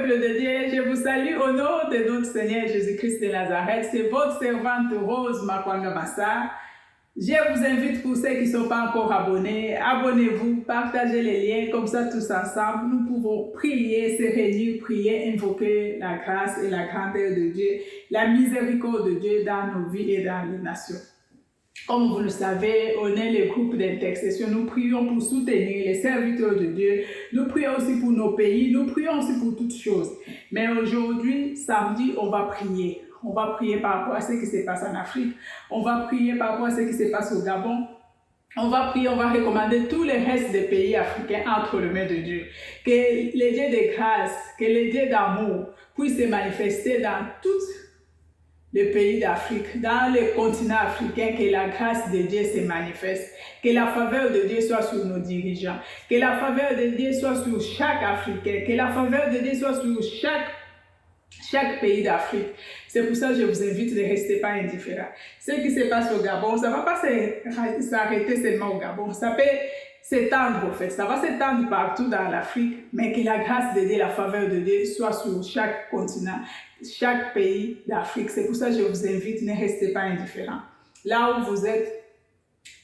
peuple de Dieu, je vous salue au nom de notre Seigneur Jésus-Christ de Nazareth. C'est votre servante Rose Makwanga Massa. Je vous invite pour ceux qui ne sont pas encore abonnés, abonnez-vous, partagez les liens, comme ça tous ensemble, nous pouvons prier, se réunir, prier, invoquer la grâce et la grandeur de Dieu, la miséricorde de Dieu dans nos vies et dans les nations. Comme vous le savez, on est le groupe d'intercession. Nous prions pour soutenir les serviteurs de Dieu. Nous prions aussi pour nos pays. Nous prions aussi pour toutes choses. Mais aujourd'hui, samedi, on va prier. On va prier par rapport à ce qui se passe en Afrique. On va prier par rapport à ce qui se passe au Gabon. On va prier, on va recommander tous les restes des pays africains entre les mains de Dieu. Que les dieux de grâce, que les dieux d'amour puissent se manifester dans toutes le pays d'Afrique, dans le continent africain, que la grâce de Dieu se manifeste, que la faveur de Dieu soit sur nos dirigeants, que la faveur de Dieu soit sur chaque Africain, que la faveur de Dieu soit sur chaque pays d'Afrique. C'est pour ça que je vous invite de ne rester pas indifférents. Ce qui se passe au Gabon, ça ne va pas s'arrêter seulement au Gabon, ça peut s'étendre en fait, ça va s'étendre partout dans l'Afrique, mais que la grâce de Dieu, la faveur de Dieu soit sur chaque continent, chaque pays d'Afrique. C'est pour ça que je vous invite, ne restez pas indifférents. Là où vous êtes,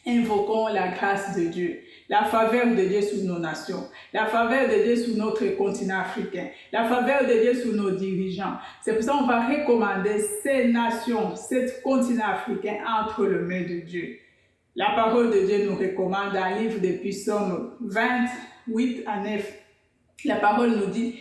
invoquons la grâce de Dieu, la faveur de Dieu sur nos nations, la faveur de Dieu sur notre continent africain, la faveur de Dieu sur nos dirigeants. C'est pour ça qu'on va recommander ces nations, ce continent africain entre les mains de Dieu. La parole de Dieu nous recommande dans le livre de Psaume 28 à 9. La parole nous dit,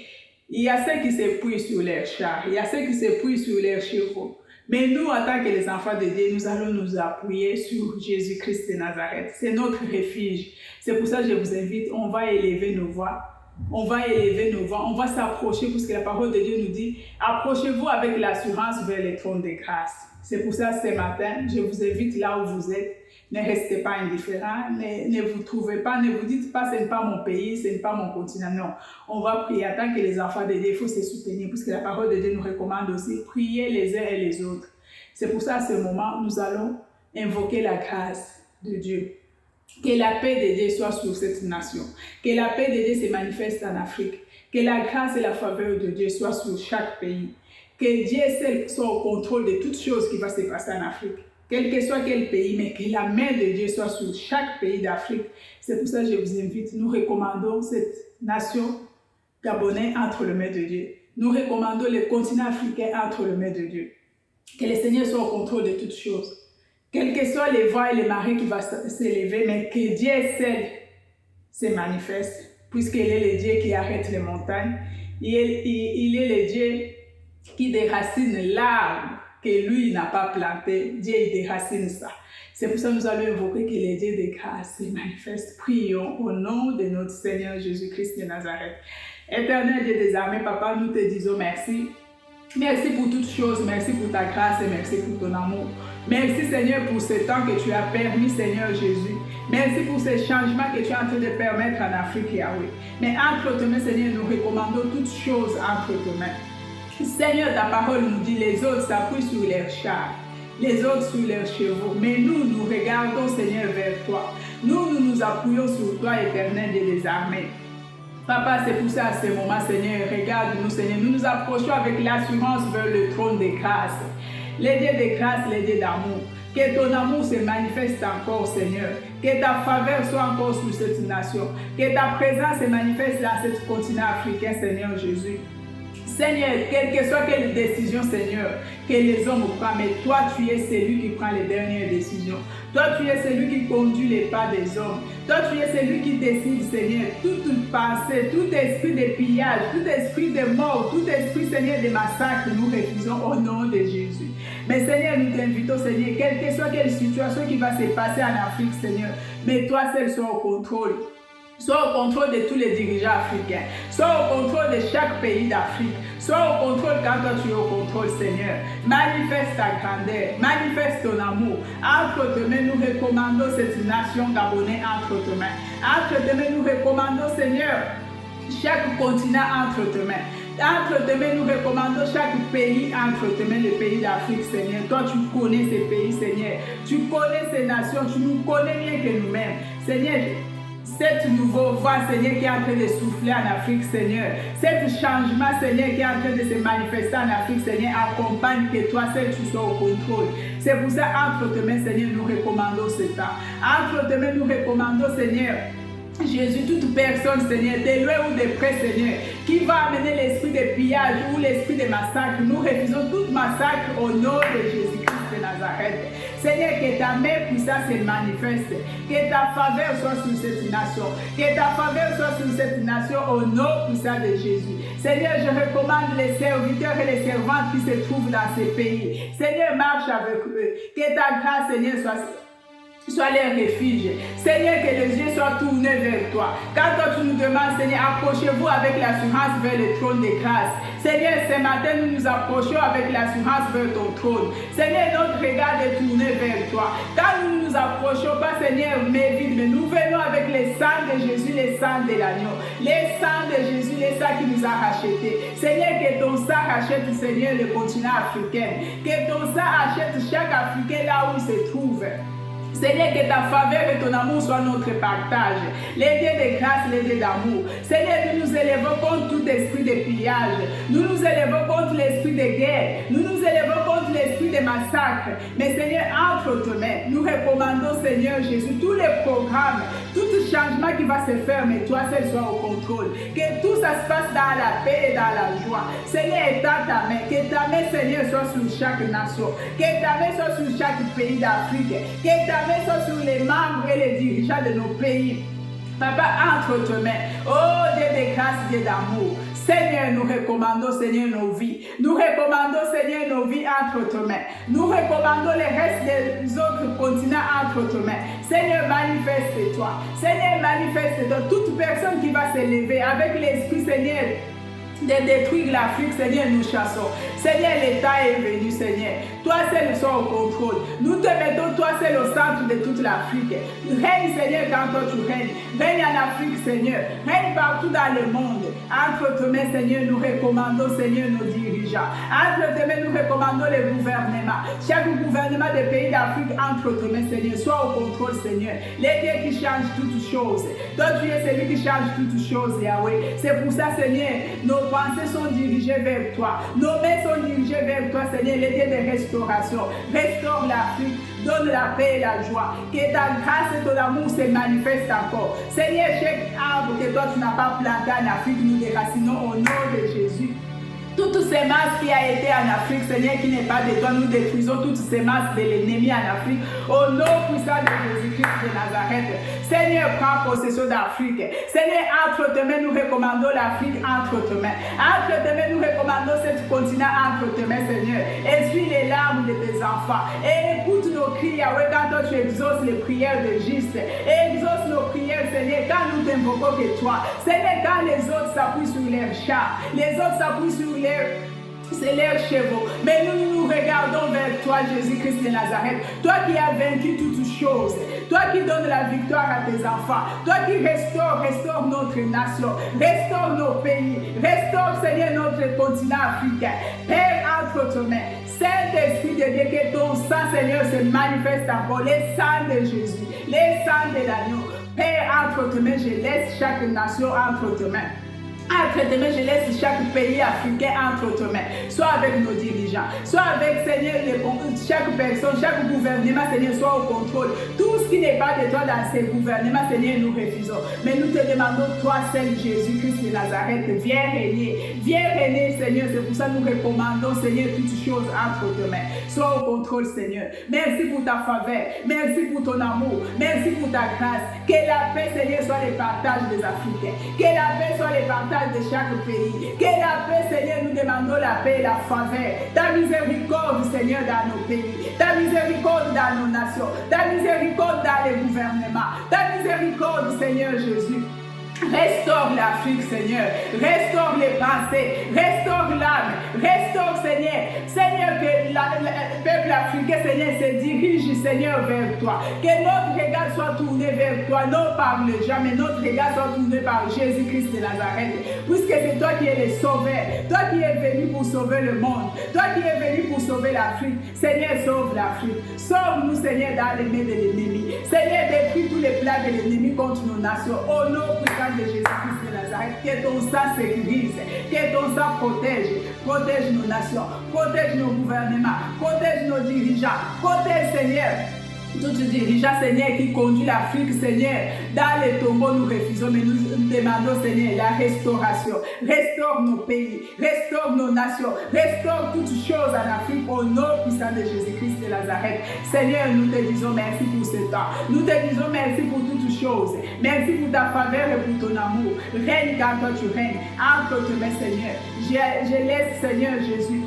il y a ceux qui s'appuient sur leurs chars, il y a ceux qui s'appuient sur leurs chevaux. Mais nous, en tant que les enfants de Dieu, nous allons nous appuyer sur Jésus-Christ de Nazareth. C'est notre refuge. C'est pour ça que je vous invite, on va élever nos voix. On va élever nos voix, on va s'approcher, puisque la parole de Dieu nous dit, approchez-vous avec l'assurance vers les trônes de grâce. C'est pour ça, ce matin, je vous invite là où vous êtes. Ne restez pas indifférents, ne vous trouvez pas, ne vous dites pas, ce n'est pas mon pays, ce n'est pas mon continent. Non, on va prier. En tant que les enfants de Dieu, il faut se soutenir, puisque la parole de Dieu nous recommande aussi, prier les uns et les autres. C'est pour ça, à ce moment, nous allons invoquer la grâce de Dieu. Que la paix de Dieu soit sur cette nation. Que la paix de Dieu se manifeste en Afrique. Que la grâce et la faveur de Dieu soient sur chaque pays. Que Dieu seul soit au contrôle de toutes choses qui vont se passer en Afrique. Quel que soit quel pays, mais que la main de Dieu soit sur chaque pays d'Afrique. C'est pour ça que je vous invite. Nous recommandons cette nation gabonaise entre les mains de Dieu. Nous recommandons le continent africain entre les mains de Dieu. Que le Seigneur soit au contrôle de toutes choses. Quels que soient les vents et les marées qui vont s'élever, mais que Dieu seul se manifeste, puisqu'il est le Dieu qui arrête les montagnes. Il est le Dieu qui déracine l'arbre que lui n'a pas planté. Dieu il déracine ça. C'est pour ça que nous allons invoquer que les dieux de grâce se manifestent. Prions au nom de notre Seigneur Jésus-Christ de Nazareth. Éternel Dieu des armées, Papa, nous te disons merci. Merci pour toutes choses, merci pour ta grâce et merci pour ton amour. Merci Seigneur pour ce temps que tu as permis, Seigneur Jésus. Merci pour ces changements que tu es en train de permettre en Afrique, Yahweh. Mais entre tes mains, Seigneur, nous recommandons toutes choses entre tes mains. Seigneur, ta parole nous dit, les autres s'appuient sur leurs chars, les autres sur leurs chevaux. Mais nous, nous regardons, Seigneur, vers toi. Nous nous appuyons sur toi, éternel Dieu des armées. Papa, c'est pour ça, à ce moment, Seigneur, regarde-nous, Seigneur. Nous nous approchons avec l'assurance vers le trône de grâce. Les dieux de grâce, les dieux d'amour. Que ton amour se manifeste encore, Seigneur. Que ta faveur soit encore sur cette nation. Que ta présence se manifeste dans ce continent africain, Seigneur Jésus. Seigneur, quelle que soit quelle décision, Seigneur, que les hommes prennent, mais toi, tu es celui qui prend les dernières décisions. Toi, tu es celui qui conduit les pas des hommes. Toi, tu es celui qui décide, Seigneur, toute pensée, tout esprit de pillage, tout esprit de mort, tout esprit, Seigneur, de massacre, nous refusons au nom de Jésus. Mais Seigneur, nous t'invitons, Seigneur, quelle que soit quelle situation qui va se passer en Afrique, Seigneur, mais toi seul sois au contrôle. Sois au contrôle de tous les dirigeants africains. Sois au contrôle de chaque pays d'Afrique. Sois au contrôle quand toi tu es au contrôle, Seigneur. Manifeste ta grandeur. Manifeste ton amour. Entre tes mains, nous recommandons cette nation gabonaise entre tes mains. Entre tes mains, nous recommandons, Seigneur, chaque continent entre tes mains. Entre tes mains, nous recommandons chaque pays entre tes mains, le pays d'Afrique, Seigneur. Toi, tu connais ces pays, Seigneur. Tu connais ces nations. Tu nous connais mieux que nous-mêmes. Seigneur, cette nouvelle voix, Seigneur, qui est en train de souffler en Afrique, Seigneur. Cet changement, Seigneur, qui est en train de se manifester en Afrique, Seigneur, accompagne que toi, seul, tu sois au contrôle. C'est pour ça, entre tes mains, Seigneur, nous recommandons ce temps. Entre tes mains, nous recommandons, Seigneur, Jésus, toute personne, Seigneur, de loin ou de près, Seigneur, qui va amener l'esprit de pillage ou l'esprit de massacre, nous refusons tout massacre au nom de Jésus-Christ de Nazareth. Seigneur, que ta main puissante se manifeste, que ta faveur soit sur cette nation, que ta faveur soit sur cette nation au nom puissant de Jésus. Seigneur, je recommande les serviteurs et les servantes qui se trouvent dans ces pays. Seigneur, marche avec eux, que ta grâce, Seigneur, soit leur refuge. Seigneur, que les yeux soient tournés vers toi. Quand toi tu nous demandes, Seigneur, approchez-vous avec l'assurance vers le trône de grâce. Seigneur, ce matin, nous nous approchons avec l'assurance vers ton trône. Seigneur, notre regard est tourné vers toi. Quand nous ne nous approchons pas, Seigneur, mais vite, mais nous venons avec les sangs de Jésus, les sangs de l'agneau, les sangs de Jésus, les sangs qui nous a rachetés. Seigneur, que ton sang rachète, Seigneur, le continent africain. Que ton sang achète chaque Africain là où il se trouve. Seigneur, que ta faveur et ton amour soient notre partage. Les dieux de grâce, les dieux d'amour. Seigneur, nous nous élevons contre tout esprit de pillage. Nous nous élevons contre l'esprit de guerre. Nous nous élevons contre l'esprit de massacre. Mais Seigneur, entre tes mains, nous recommandons, Seigneur Jésus, tous les programmes, tout changement qui va se faire, mais toi seul sois au contrôle. Que tout ça se passe dans la paix et dans la joie. Seigneur, étends ta main. Que ta main, Seigneur, soit sur chaque nation. Que ta main soit sur chaque pays d'Afrique. Que ta main soit sur les membres et les dirigeants de nos pays. Papa, entre tes mains. Oh Dieu de grâce, Dieu d'amour. Seigneur, nous recommandons, Seigneur, nos vies. Nous recommandons, Seigneur, nos vies entre tes mains. Nous recommandons les restes des autres continents entre tes mains. Seigneur, manifeste-toi. Seigneur, manifeste-toi. Toute personne qui va s'élever avec l'esprit, Seigneur, de détruire l'Afrique, Seigneur, nous chassons. Seigneur, l'État est venu, Seigneur. Toi seul sois au contrôle. Nous te mettons, toi seul, au centre de toute l'Afrique. Règne, Seigneur, quand toi tu règnes. Règne en Afrique, Seigneur. Règne partout dans le monde. Entre tes mains, Seigneur, nous recommandons, Seigneur, nos dirigeants. Entre tes mains, nous recommandons les gouvernements. Chaque gouvernement des pays d'Afrique, entre tes mains, Seigneur, sois au contrôle, Seigneur. Les dieux qui changent toutes choses. Toi, tu es celui qui change toutes choses, Yahweh. C'est pour ça, Seigneur, nos pensées sont dirigées vers toi. Nos mains sont dirigées vers toi, Seigneur, les dieux de restauration. Restaure l'Afrique, donne la paix et la joie. Que ta grâce et ton amour se manifestent encore. Seigneur, chaque arbre que toi tu n'as pas planté en Afrique, nous déracinons au nom de Jésus. Toute sémence qui a été en Afrique, Seigneur, qui n'est pas de toi, nous détruisons toute sémence de l'ennemi en Afrique. Au nom puissant de Jésus-Christ de Nazareth. Seigneur, prends possession d'Afrique. Seigneur, entre tes mains, nous recommandons l'Afrique entre tes mains. Entre tes mains, nous recommandons ce continent entre tes mains, Seigneur. Essuie les larmes de tes enfants. Et écoute nos cris, Yahweh, quand toi tu exauces les prières de juste. Exauce nos prières, Seigneur, quand nous t'invoquons que toi. Seigneur, quand les autres s'appuient sur leurs chars, les autres s'appuient sur c'est leurs chevaux. Mais nous nous regardons vers toi, Jésus-Christ de Nazareth. Toi qui as vaincu toutes choses. Toi qui donnes la victoire à tes enfants. Toi qui restaure notre nation. Restaure nos pays. Restaure, Seigneur, notre continent africain. Père, entre tes mains. Saint-Esprit de Dieu, que ton sang, Seigneur, se manifeste encore. Les sangs de Jésus. Les sangs de l'agneau. Père, entre tes mains, je laisse chaque nation entre tes mains. Entre tes mains, je laisse chaque pays africain entre tes mains. Soit avec nos dirigeants, soit avec, Seigneur, chaque personne, chaque gouvernement, Seigneur, soit au contrôle. Tout ce qui n'est pas de toi dans ces gouvernements, Seigneur, nous refusons. Mais nous te demandons, toi seul, Jésus-Christ de Nazareth, viens régner. Viens régner, Seigneur. C'est pour ça que nous recommandons, Seigneur, toutes choses entre tes mains. Sois au contrôle, Seigneur. Merci pour ta faveur. Merci pour ton amour. Merci pour ta grâce. Que la paix, Seigneur, soit le partage des Africains. Que la paix soit le partage de chaque pays. Que la paix, Seigneur, nous demandons la paix et la faveur. Ta miséricorde, Seigneur, dans nos pays. Ta miséricorde dans nos nations. Ta miséricorde dans les gouvernements. Ta miséricorde, Seigneur Jésus. Restaure l'Afrique, Seigneur. Restaure les pensées. Restaure l'âme. Restaure, Seigneur. Seigneur, que le peuple africain, Seigneur, se dirige, Seigneur, vers toi. Que notre regard soit tourné vers toi, non par les gens, mais notre regard soit tourné par Jésus-Christ de Nazareth. Puisque c'est toi qui es le sauveur. Toi qui es venu pour sauver le monde. Toi qui es venu pour sauver l'Afrique. Seigneur, sauve l'Afrique. Sauve-nous, Seigneur, dans les mains de l'ennemi. Seigneur, détruis tous les plans de l'ennemi contre nos nations. Au nom puissant de Jésus-Christ de Nazareth, que ton sang sécurise, que ton sang protège nos nations, protège nos gouvernements, protège nos dirigeants, protège, Seigneur, tout dirigeant, Seigneur, qui conduit l'Afrique, Seigneur, dans les tombeaux, nous refusons, mais nous demandons, Seigneur, la restauration. Restaure nos pays, restaure nos nations, restaure toutes choses en Afrique au nom puissant de Jésus-Christ de Nazareth. Seigneur, nous te disons merci pour ce temps. Nous te disons merci pour toutes choses. Merci pour ta faveur et pour ton amour. Règne car toi tu règnes. Entre tes mains, Seigneur. Je laisse, Seigneur Jésus,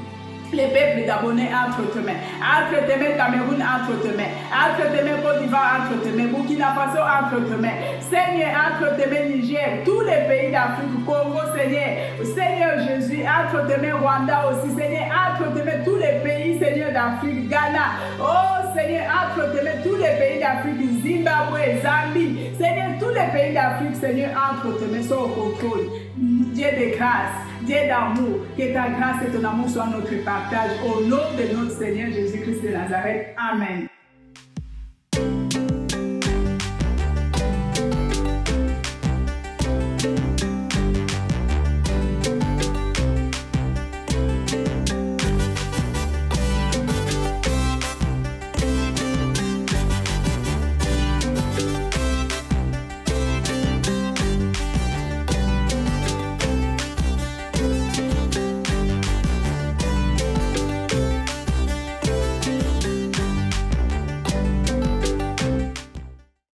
les peuples gabonais entre tes mains. Entre tes mains, Cameroun entre tes mains. Entre tes mains, Côte d'Ivoire entre tes mains. Burkina Faso entre tes mains. Seigneur, entre tes mains, Niger. Tous les pays d'Afrique, Congo, Seigneur. Seigneur Jésus, entre tes mains, Rwanda aussi. Seigneur, entre tes mains, tous les pays, Seigneur d'Afrique, Ghana. Oh Seigneur, entre tes mains, tous les pays d'Afrique, Zimbabwe, Zambie. Seigneur, tous les pays d'Afrique, Seigneur, entre tes mains, sont au contrôle. Dieu de grâce, Dieu d'amour, que ta grâce et ton amour soient notre partage au nom de notre Seigneur Jésus-Christ de Nazareth. Amen.